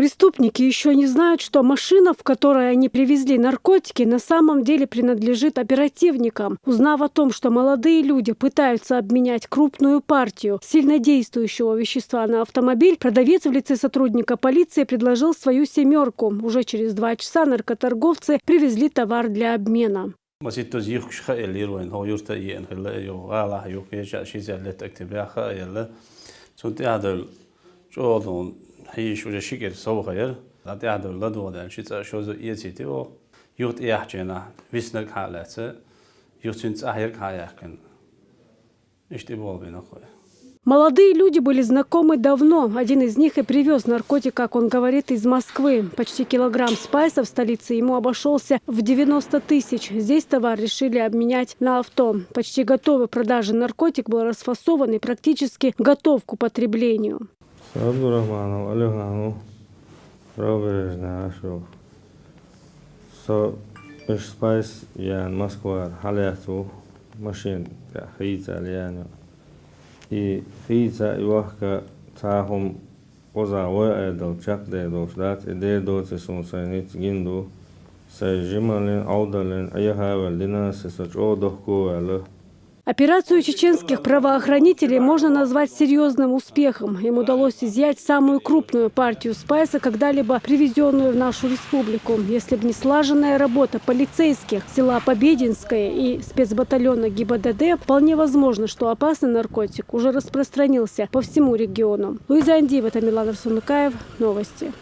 Преступники еще не знают, что машина, в которой они привезли наркотики, на самом деле принадлежит оперативникам. Узнав о том, что молодые люди пытаются обменять крупную партию сильнодействующего вещества на автомобиль, продавец в лице сотрудника полиции предложил свою «семерку». Уже через 2 часа наркоторговцы привезли товар для обмена. هيش وجا شكل سو غير لا تعدل لا دو ده شيء شو زو يتي و يوت يحجنا ويسنر حالات يوتنت اهير كايكن اشتبول بين اخوي. Молодые люди были знакомы давно. Один из них и привез наркотик, как он говорит, из Москвы. Почти килограмм спайса в столице ему обошелся в 90 тысяч. Здесь товар решили обменять на авто. Почти готовый к продаже наркотик был расфасован и практически готов к употреблению. Абдурахманов, Алехану, Робережна, Ашов. So, ich spice ja in Moskwa, Halleatu, Maschinen, Chiza, Liano. I Chiza, Iwaka, Tahum, Ozawa, Edel, Chak, Dedos, dat, Dedos, Sonsanit, Gindu, Sajimalen, Audalen, Ayahavel, Dinas, Sach, Odohko, Операцию чеченских правоохранителей можно назвать серьезным успехом. Им удалось изъять самую крупную партию спайса, когда-либо привезенную в нашу республику. Если бы не слаженная работа полицейских села Побединское и спецбатальона ГИБДД, вполне возможно, что опасный наркотик уже распространился по всему региону. Луиза Андиева, Тамилан Арсунукаев. Новости.